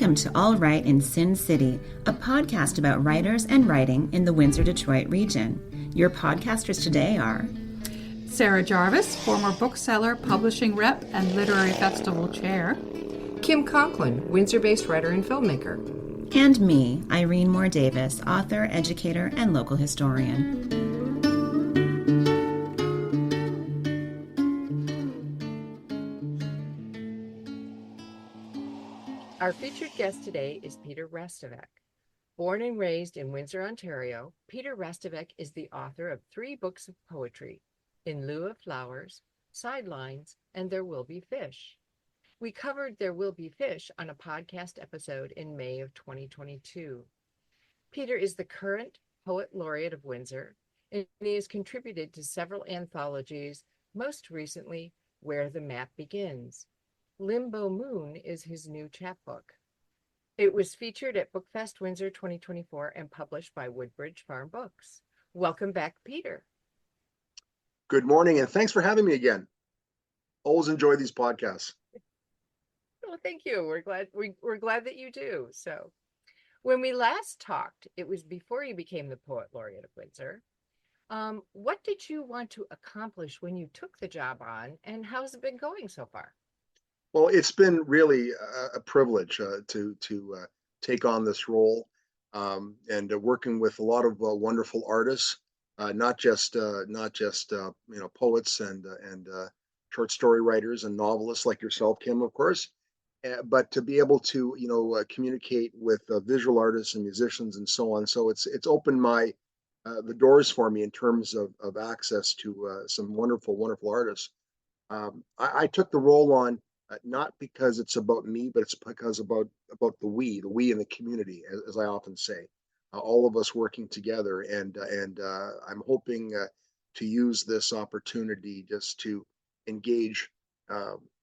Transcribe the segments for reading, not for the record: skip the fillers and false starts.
Welcome to All Right in Sin City, a podcast about writers and writing in the Windsor-Detroit region. Your podcasters today are Sarah Jarvis, former bookseller, publishing rep, and literary festival chair. Kim Conklin, Windsor-based writer and filmmaker. and me, Irene Moore Davis, author, educator, and local historian. Our featured guest today is Peter Hrastovec. Born and raised in Windsor, Ontario, Peter Hrastovec is the author of 3 books of poetry, In Lieu of Flowers, Sidelines, and There Will Be Fish. We covered There Will Be Fish on a podcast episode in May of 2022. Peter is the current Poet Laureate of Windsor, and he has contributed to several anthologies, most recently Where the Map Begins. Limbo Moon is his new chapbook. It was featured at Bookfest Windsor 2024 and published by Woodbridge Farm Books. Welcome back, Peter. Good morning, and thanks for having me again. Always enjoy these podcasts. Well, thank you. We're glad that you do. So, when we last talked, it was before you became the Poet Laureate of Windsor. What did you want to accomplish when you took the job on, and how's it been going so far? Well, it's been really a privilege to take on this role, and working with a lot of wonderful artists, not just poets and short story writers and novelists like yourself, Kim, of course, but to be able to communicate with visual artists and musicians and so on. So it's opened the doors for me in terms of access to some wonderful artists. I took the role on. Not because it's about me, but it's because about the we in the community, as I often say, all of us working together, and I'm hoping to use this opportunity just to engage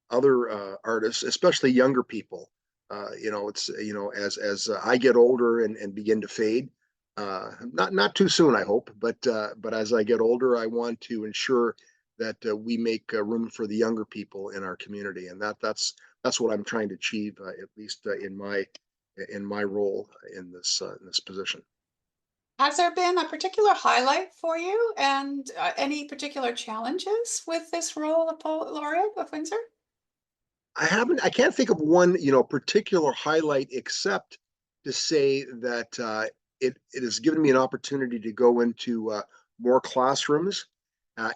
other artists, especially younger people. It's as I get older and begin to fade, not too soon, I hope, but as I get older, I want to ensure that we make room for the younger people in our community, and that's what I'm trying to achieve, at least in my role in this position. Has there been a particular highlight for you and any particular challenges with this role of Poet Laureate of Windsor? I can't think of one particular highlight, except to say that it has given me an opportunity to go into more classrooms.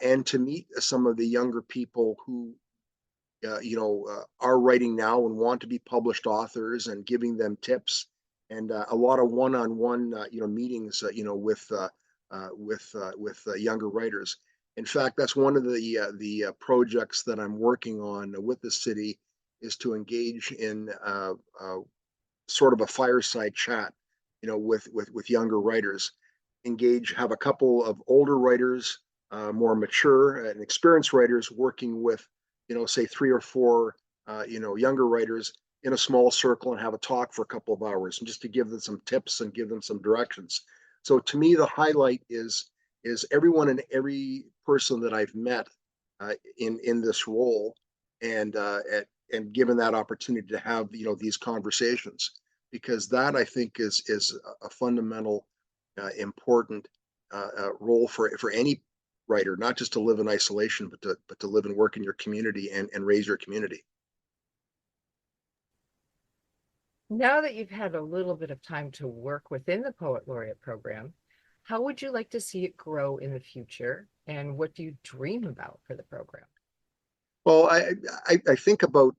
And to meet some of the younger people who, are writing now and want to be published authors, and giving them tips, and a lot of one-on-one, meetings, with younger writers. In fact, that's one of the projects that I'm working on with the city, is to engage in sort of a fireside chat, with younger writers. Have a couple of older writers. More mature and experienced writers working with, say 3 or 4, younger writers in a small circle, and have a talk for a couple of hours, and just to give them some tips and give them some directions. So to me, the highlight is everyone and every person that I've met in this role, and given that opportunity to have these conversations, because that, I think, is a fundamental important role for any writer, not just to live in isolation, but to live and work in your community and raise your community. Now that you've had a little bit of time to work within the Poet Laureate program, how would you like to see it grow in the future, and what do you dream about for the program? Well, I think about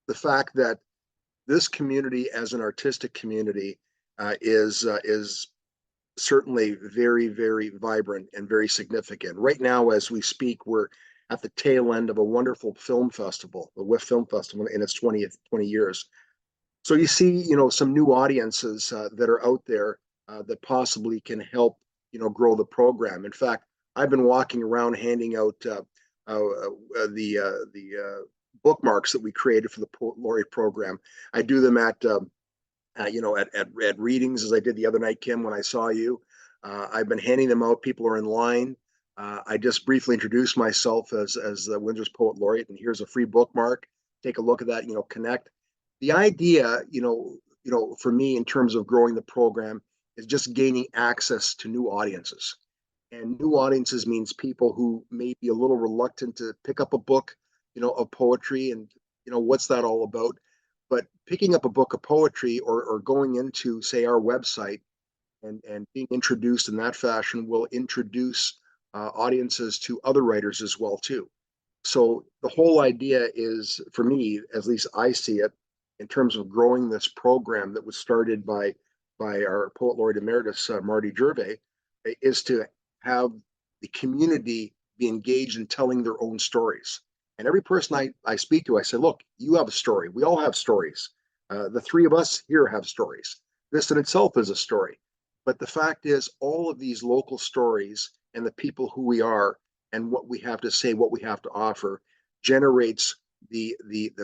the fact that this community, as an artistic community, is certainly very, very vibrant and very significant. Right now, as we speak, we're at the tail end of a wonderful film festival, the WIF Film Festival, in its 20 years. So you see, some new audiences that are out there that possibly can help, grow the program. In fact, I've been walking around handing out the bookmarks that we created for the Poet Laureate program. I do them at readings, as I did the other night, Kim, when I saw you. I've been handing them out. People are in line. I just briefly introduced myself as the Windsor's Poet Laureate, and here's a free bookmark. Take a look at that, connect. The idea, for me in terms of growing the program is just gaining access to new audiences. And new audiences means people who may be a little reluctant to pick up a book, of poetry, and what's that all about? But picking up a book of poetry, or going into, say, our website, and being introduced in that fashion will introduce audiences to other writers as well too. So the whole idea is, for me, at least I see it, in terms of growing this program that was started by our poet laureate emeritus, Marty Gervais, is to have the community be engaged in telling their own stories. And every person I speak to, I say, look, you have a story. We all have stories. The three of us here have stories. This in itself is a story. But the fact is, all of these local stories and the people who we are and what we have to say, what we have to offer, generates the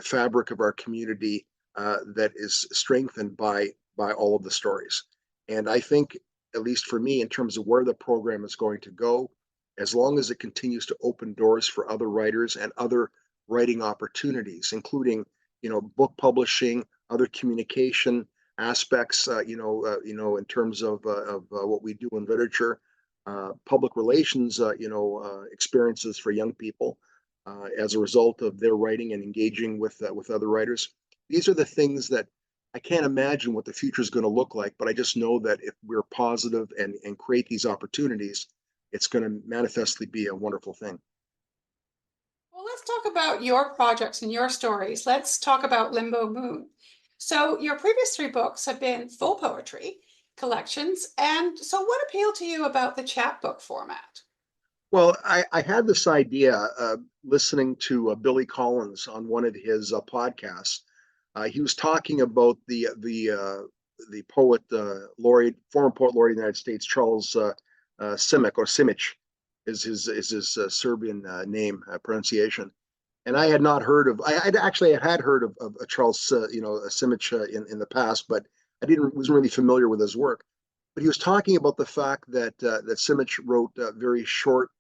fabric of our community that is strengthened by all of the stories. And I think, at least for me, in terms of where the program is going to go, as long as it continues to open doors for other writers and other writing opportunities, including, book publishing, other communication aspects, in terms of what we do in literature, public relations, experiences for young people as a result of their writing and engaging with other writers. These are the things that I can't imagine what the future is going to look like, but I just know that if we're positive and create these opportunities, it's going to manifestly be a wonderful thing. Well, let's talk about your projects and your stories. Let's talk about Limbo Moon. So your previous three books have been full poetry collections. And so what appealed to you about the chapbook format? Well, I had this idea listening to Billy Collins on one of his podcasts. He was talking about the poet laureate, former poet laureate of the United States, Charles Simic, or Simic is his Serbian name pronunciation. And I had not heard of. I had heard of Charles, Simic in the past, but I wasn't really familiar with his work. But he was talking about the fact that Simic wrote very short,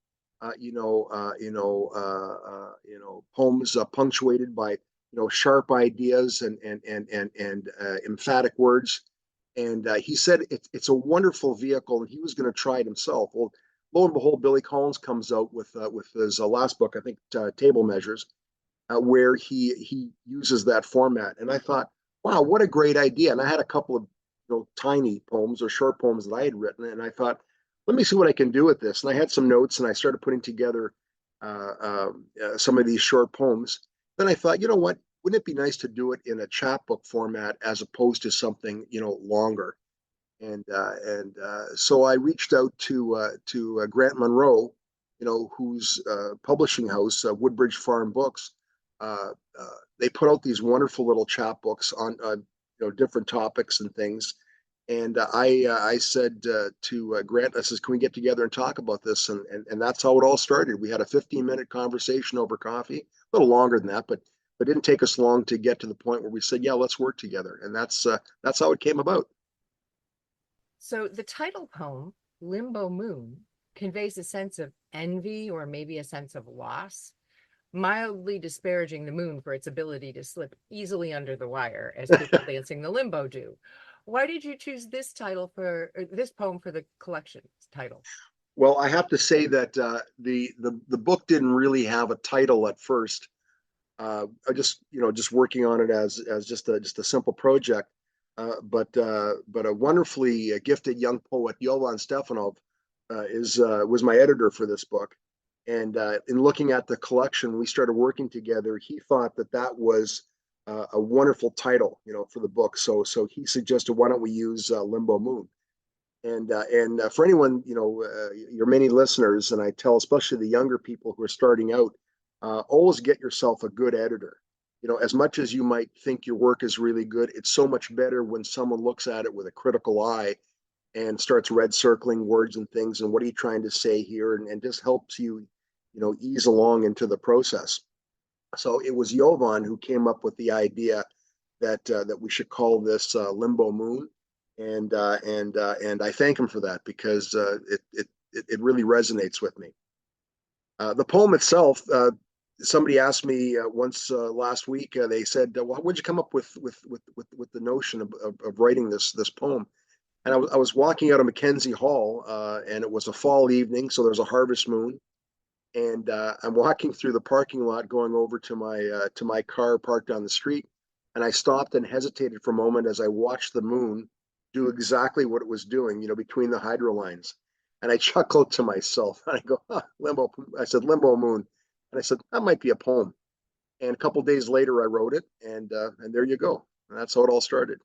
poems punctuated by sharp ideas and emphatic words. And he said it's a wonderful vehicle, and he was going to try it himself. Well, lo and behold, Billy Collins comes out with his last book, I think, Table Measures, where he uses that format. And I thought, wow, what a great idea! And I had a couple of tiny poems or short poems that I had written, and I thought, let me see what I can do with this. And I had some notes, and I started putting together some of these short poems. Then I thought, you know what? Wouldn't it be nice to do it in a chapbook format as opposed to something longer? And so I reached out to Grant Monroe, whose publishing house, Woodbridge Farm Books. They put out these wonderful little chapbooks on different topics and things. And I said to Grant, I says, can we get together and talk about this? And that's how it all started. We had a 15-minute conversation over coffee, a little longer than that, but it didn't take us long to get to the point where we said, yeah, let's work together. And that's how it came about. So the title poem, Limbo Moon, conveys a sense of envy or maybe a sense of loss, mildly disparaging the moon for its ability to slip easily under the wire, as people dancing the limbo do. Why did you choose this poem for the collection title? Well, I have to say that the book didn't really have a title at first. I just working on it as just a simple project. But a wonderfully gifted young poet, Jovan Stefanov, was my editor for this book. And in looking at the collection, we started working together. He thought that was a wonderful title, for the book. So he suggested, why don't we use Limbo Moon? And for anyone, your many listeners, and I tell especially the younger people who are starting out, always get yourself a good editor. As much as you might think your work is really good, it's so much better when someone looks at it with a critical eye and starts red circling words and things, and what are you trying to say here, and just helps you, ease along into the process. So it was Jovan who came up with the idea that we should call this Limbo Moon, and I thank him for that, because it really resonates with me. The poem itself, somebody asked me once last week. They said, "Well, where'd you come up with the notion of writing this poem?" And I was walking out of Mackenzie Hall, and it was a fall evening, so there's a harvest moon, and I'm walking through the parking lot, going over to my car parked on the street, and I stopped and hesitated for a moment as I watched the moon do exactly what it was doing, between the hydro lines, and I chuckled to myself, and I go, Limbo. I said, Limbo Moon, and I said that might be a poem. And a couple of days later, I wrote it, and there you go. And that's how it all started.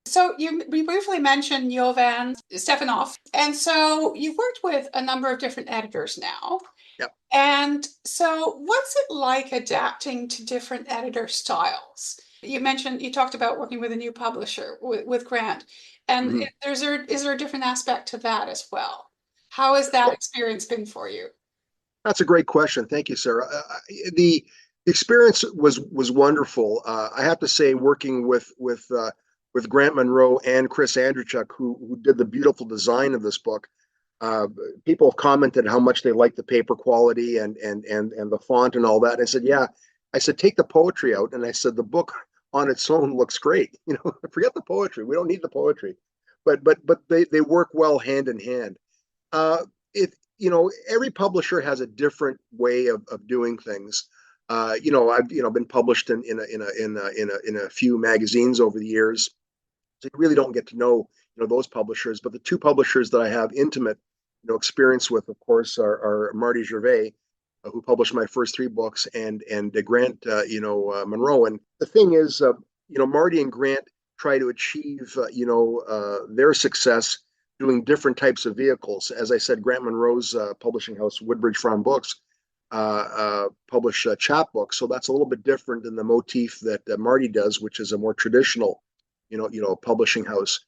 So we briefly mentioned Jovan Stefanov, and so you've worked with a number of different editors now. Yep. And so what's it like adapting to different editor styles? You talked about working with a new publisher with Grant, and Mm-hmm. is there a different aspect to that as well? How has that experience been for you? That's a great question. Thank you, Sarah. The experience was wonderful. I have to say, working with Grant Monroe and Chris Andrzejczyk, who did the beautiful design of this book. Uh, People have commented how much they like the paper quality and the font and all that. And I said, yeah. I said, take the poetry out, and I said the book on its own looks great. Forget the poetry. We don't need the poetry, but they work well hand in hand. It Every publisher has a different way of doing things. I've been published in a few magazines over the years, so you really don't get to know those publishers. But the two publishers that I have intimate experience with, of course, are Marty Gervais, who published my first three books, and Grant Monroe. And the thing is, Marty and Grant try to achieve their success doing different types of vehicles. As I said, Grant Monroe's publishing house, Woodbridge Farm Books, publish chapbooks, so that's a little bit different than the motif that Marty does, which is a more traditional, publishing house.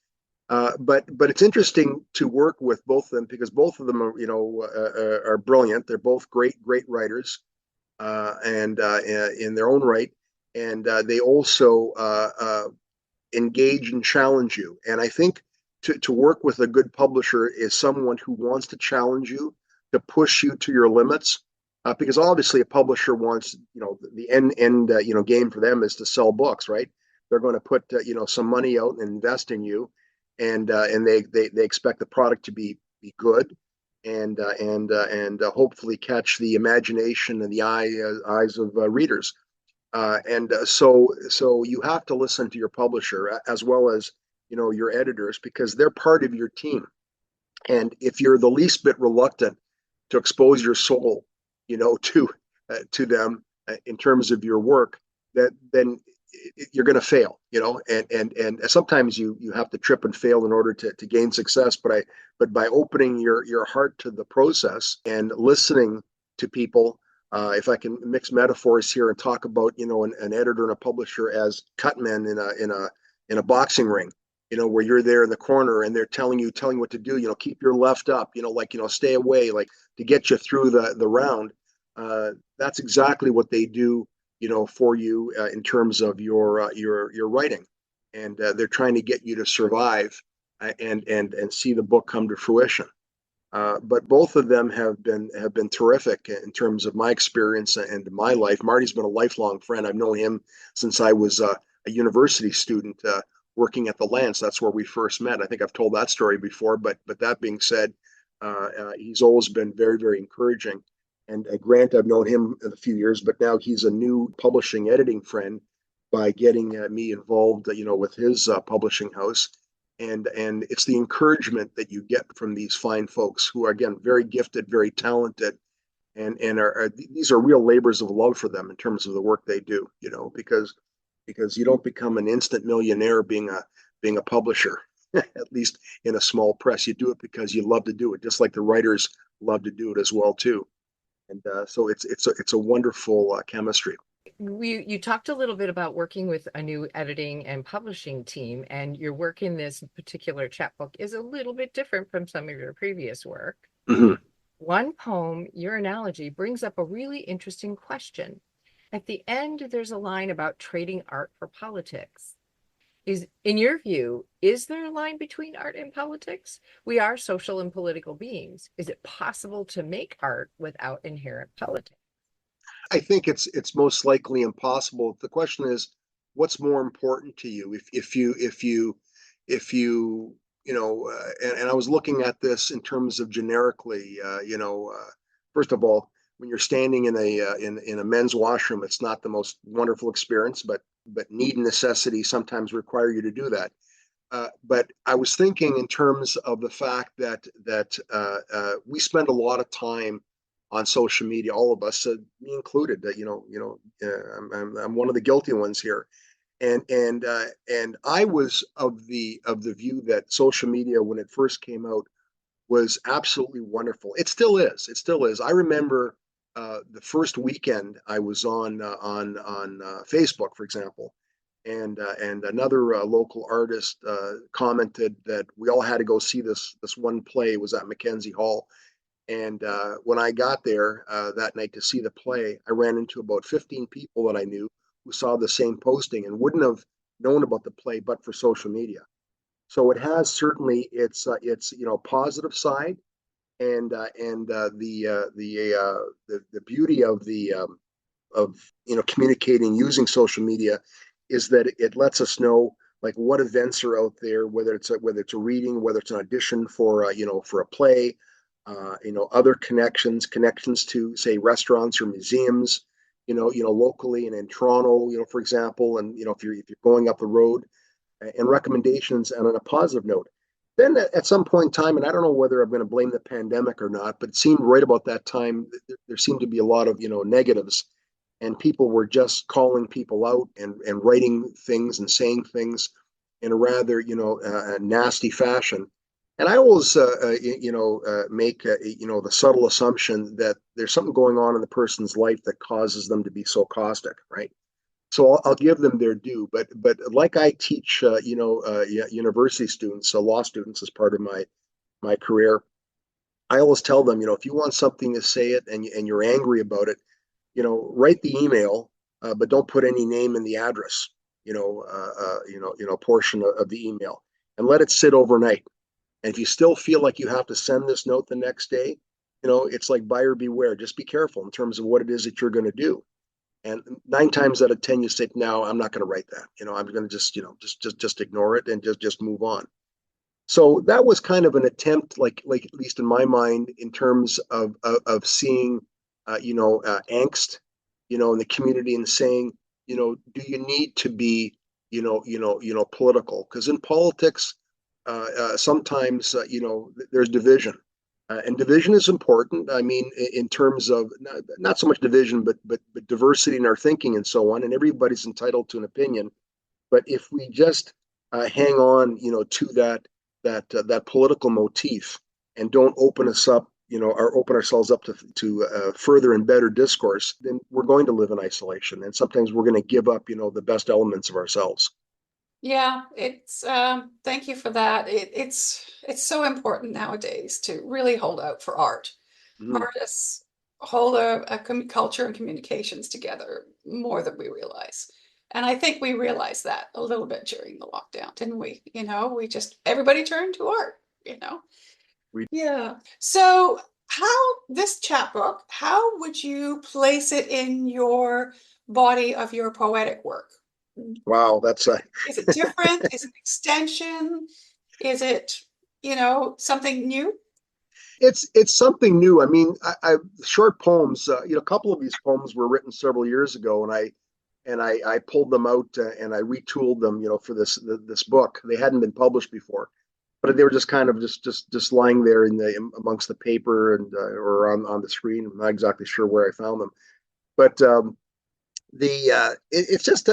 But it's interesting to work with both of them because both of them are brilliant. They're both great writers, and in their own right, and they also engage and challenge you. And I think to work with a good publisher is someone who wants to challenge you, to push you to your limits, because obviously a publisher wants, the end game for them is to sell books, right? They're going to put some money out and invest in you, and they expect the product to be good, and hopefully catch the imagination and the eyes of readers. So you have to listen to your publisher as well as your editors, because they're part of your team. And if you're the least bit reluctant to expose your soul, to them in terms of your work, then you're going to fail. And sometimes you have to trip and fail in order to gain success. But by opening your heart to the process and listening to people, if I can mix metaphors here and talk about an editor and a publisher as cutmen in a boxing ring, where you're there in the corner and they're telling you what to do, keep your left up, stay away, like, to get you through the round. That's exactly what they do, for you, in terms of your writing, and they're trying to get you to survive, and see the book come to fruition. But both of them have been terrific in terms of my experience and my life. Marty's been a lifelong friend. I've known him since I was a university student, working at the Lance. That's where we first met. I think I've told that story before. But that being said, he's always been very, very encouraging. And Grant, I've known him a few years, but now he's a new publishing editing friend by getting me involved, with his publishing house. And it's the encouragement that you get from these fine folks who are, again, very gifted, very talented, and these are real labors of love for them in terms of the work they do. Because you don't become an instant millionaire being a publisher, at least in a small press. You do it because you love to do it, just like the writers love to do it as well too. And so it's a wonderful chemistry. You talked a little bit about working with a new editing and publishing team, and your work in this particular chapbook is a little bit different from some of your previous work. Mm-hmm. One poem, your analogy, brings up a really interesting question. At the end, there's a line about trading art for politics. In your view, is there a line between art and politics? We are social and political beings. Is it possible to make art without inherent politics? I think it's most likely impossible. The question is, what's more important to you? If you and I was looking at this in terms of generically, first of all, when you're standing in a men's washroom, it's not the most wonderful experience, but need and necessity sometimes require you to do that. But I was thinking in terms of the fact that we spend a lot of time on social media, all of us, me included. I'm one of the guilty ones here, and I was of the view that social media when it first came out was absolutely wonderful. It still is. It still is. I remember the first weekend I was on Facebook, for example, and another local artist commented that we all had to go see this one play. It was at Mackenzie Hall, and when I got there that night to see the play, I ran into about 15 people that I knew who saw the same posting and wouldn't have known about the play but for social media. So it has certainly its positive side, and the beauty of communicating using social media is that it lets us know like what events are out there, whether it's a reading, whether it's an audition for for a play, other connections to say restaurants or museums, locally and in Toronto, for example, and if you're going up the road, and recommendations, and on a positive note. Then at some point in time, and I don't know whether I'm going to blame the pandemic or not, but it seemed right about that time there seemed to be a lot of negatives, and people were just calling people out and writing things and saying things in a rather nasty fashion. And I always make the subtle assumption that there's something going on in the person's life that causes them to be so caustic, right? So I'll give them their due, but like I teach, university students, law students, as part of my career, I always tell them, if you want something to say it and you're angry about it, write the email, but don't put any name in the address, portion of the email, and let it sit overnight. And if you still feel like you have to send this note the next day, it's like buyer beware. Just be careful in terms of what it is that you're going to do. And 9 times out of 10, you say, "No, I'm not going to write that. I'm going to just ignore it and just move on." So that was kind of an attempt, like at least in my mind, in terms of seeing, angst, in the community and saying, do you need to be, political? Because in politics, sometimes, there's division. And division is important. I mean, in terms of not so much division, but diversity in our thinking and so on. And everybody's entitled to an opinion. But if we just hang on, to that political motif and don't open us up, or open ourselves up to further and better discourse, then we're going to live in isolation. And sometimes we're going to give up, the best elements of ourselves. Yeah, it's thank you for that. It's so important nowadays to really hold out for art. Mhm. Artists hold a culture and communications together more than we realize. And I think we realized that a little bit during the lockdown, didn't we? We just everybody turned to art. We Yeah. So this chapbook, how would you place it in your body of your poetic work? Wow, that's Is it different? Is it an extension? Is it, something new? it's something new. I mean, I short poems. A couple of these poems were written several years ago, and I pulled them out and I retooled them, for this book. They hadn't been published before, but they were just kind of just lying there amongst the paper and or on the screen. I'm not exactly sure where I found them, but it's just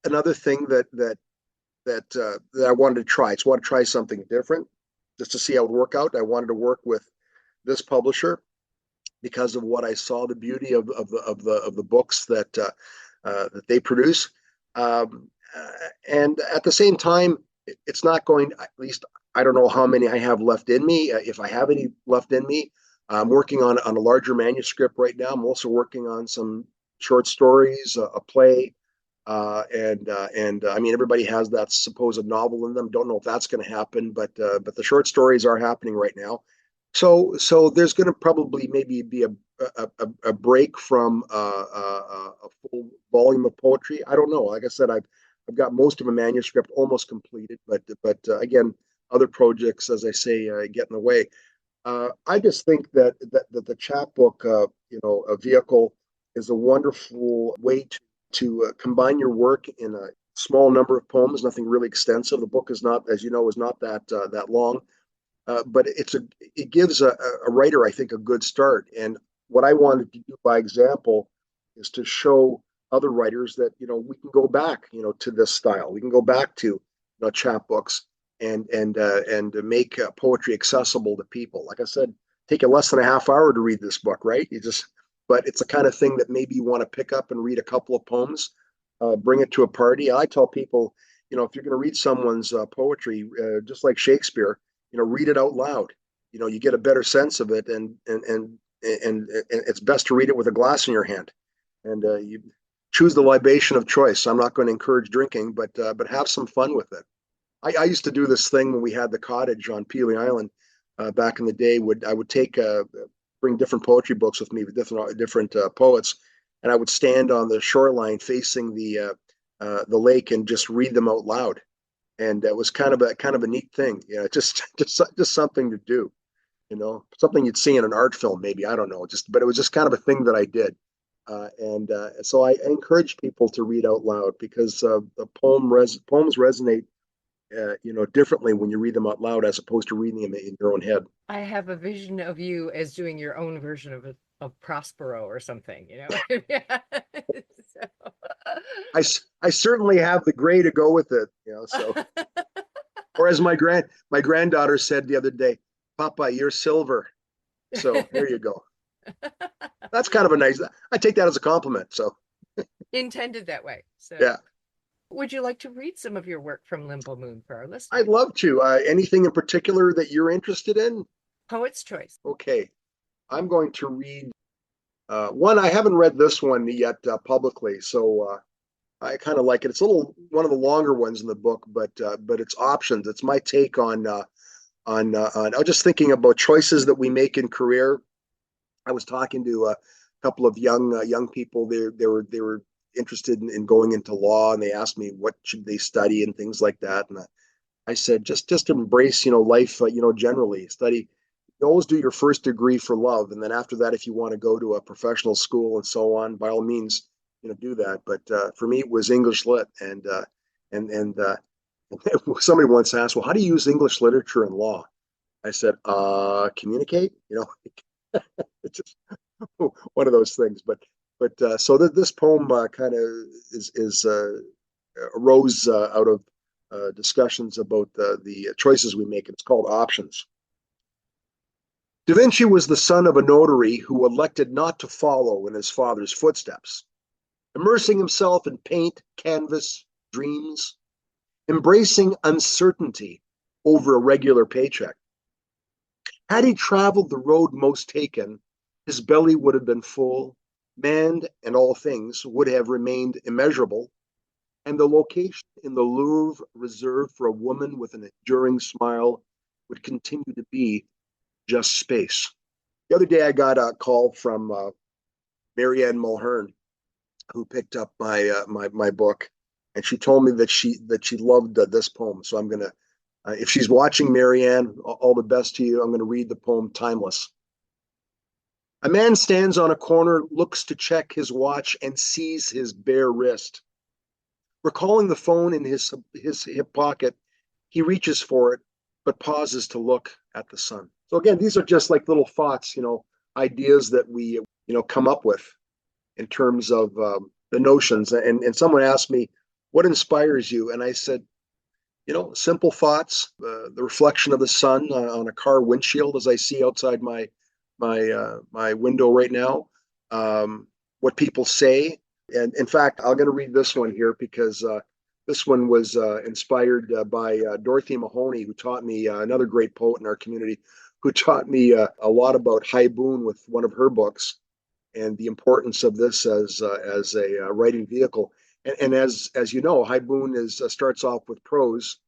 another thing that I wanted to try. So I wanted to try something different, just to see how it would work out. I wanted to work with this publisher because of what I saw, the beauty of the books that they produce, and at the same time, it's not going. At least I don't know how many I have left in me, if I have any left in me. I'm working on a larger manuscript right now. I'm also working on some short stories, a play, and I mean everybody has that supposed novel in them. Don't know if that's going to happen, but the short stories are happening right now. So there's going to probably maybe be a break from a full volume of poetry. I don't know. Like I said, I've got most of a manuscript almost completed, but again, other projects, as I say, get in the way. I just think that the chapbook, a vehicle, is a wonderful way to combine your work in a small number of poems. Nothing really extensive. The book is not, as you know, is not that long, but it gives a writer, I think, a good start. And what I wanted to do by example is to show other writers that we can go back to this style. We can go back to chapbooks and make poetry accessible to people. Like I said, take you less than a half hour to read this book, right? But it's the kind of thing that maybe you want to pick up and read a couple of poems, bring it to a party. I tell people, if you're going to read someone's poetry, just like Shakespeare, read it out loud. You get a better sense of it, and it's best to read it with a glass in your hand, and you choose the libation of choice. I'm not going to encourage drinking, but have some fun with it. I used to do this thing when we had the cottage on Peely Island back in the day. I would bring different poetry books with me with different poets, and I would stand on the shoreline facing the lake and just read them out loud. And it was kind of a neat thing, just something to do, something you'd see in an art film, maybe, I don't know, but it was just kind of a thing that I did. And so I encourage people to read out loud because the poems resonate differently when you read them out loud as opposed to reading them in your own head. I have a vision of you as doing your own version of Prospero or something, So. I certainly have the gray to go with it, so. Or as my granddaughter said the other day, Papa, you're silver. So there you go. That's kind of I take that as a compliment. So Intended that way. So yeah. Would you like to read some of your work from Limbo Moon for our listeners? I'd love to. Anything in particular that you're interested in? Poet's choice. Okay. I'm going to read one. I haven't read this one yet publicly, so I kind of like it. It's one of the longer ones in the book, but it's options. It's my take on I was just thinking about choices that we make in career. I was talking to a couple of young people. They were interested in going into law, and they asked me what should they study and things like that. And I said just embrace life generally. Study. You always do your first degree for love, and then after that, if you want to go to a professional school and so on, by all means, do that. But for me, it was English lit, and somebody once asked, well, how do you use English literature in law? I said, communicate. It's just one of those things. But so this poem kind of is arose out of discussions about the choices we make. It's called Options. Da Vinci was the son of a notary who elected not to follow in his father's footsteps, immersing himself in paint, canvas, dreams, embracing uncertainty over a regular paycheck. Had he traveled the road most taken, his belly would have been full, man and all things would have remained immeasurable, and the location in the Louvre reserved for a woman with an enduring smile would continue to be just space. The other day I got a call from Marianne Mulhern, who picked up my book, and she told me that she loved this poem. So I'm gonna, if she's watching, Marianne, all the best to you. I'm gonna read the poem "Timeless." A man stands on a corner, looks to check his watch, and sees his bare wrist. Recalling the phone in his hip pocket, he reaches for it, but pauses to look at the sun. So again, these are just like little thoughts, ideas that we, come up with in terms of the notions. And someone asked me, what inspires you? And I said, simple thoughts, the reflection of the sun on a car windshield as I see outside my window right now, what people say. And in fact, I'm going to read this one here because this one was inspired by Dorothy Mahoney, who taught me, another great poet in our community, who taught me a lot about Haibun with one of her books and the importance of this as a writing vehicle. And as you know, Haibun starts off with prose,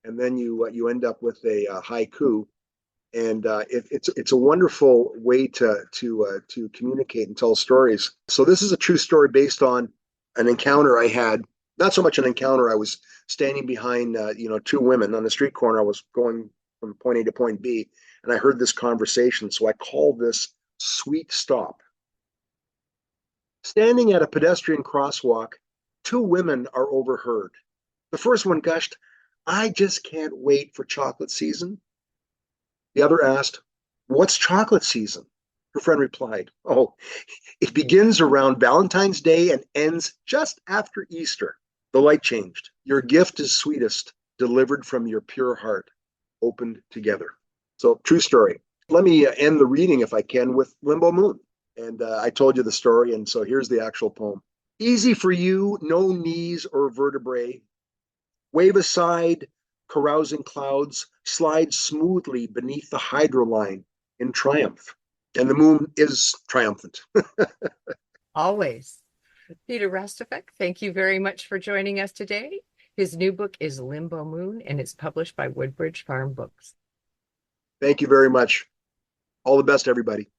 and then you end up with a haiku. And it's a wonderful way to communicate and tell stories. So this is a true story based on an encounter I had. Not so much an encounter. I was standing behind two women on the street corner. I was going from point A to point B, and I heard this conversation. So I called this Sweet Stop. Standing at a pedestrian crosswalk, two women are overheard. The first one gushed, "I just can't wait for chocolate season." The other asked, "What's chocolate season?" Her friend replied, "Oh, it begins around Valentine's Day and ends just after Easter." The light changed. Your gift is sweetest, delivered from your pure heart, opened together. So, true story. Let me end the reading, if I can, with Limbo Moon. And I told you the story, and so here's the actual poem. Easy for you, no knees or vertebrae. Wave aside carousing clouds, slide smoothly beneath the hydro line in triumph. And the moon is triumphant. Always. Peter Hrastovec, thank you very much for joining us today. His new book is Limbo Moon, and it's published by Woodbridge Farm Books. Thank you very much. All the best, everybody.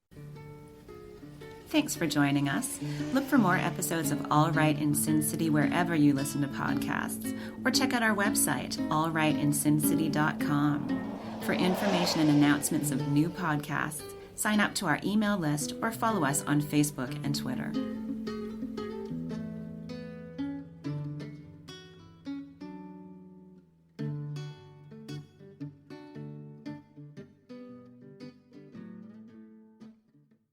Thanks for joining us. Look for more episodes of All Right in Sin City wherever you listen to podcasts, or check out our website, allrightinsincity.com. For information and announcements of new podcasts, sign up to our email list or follow us on Facebook and Twitter.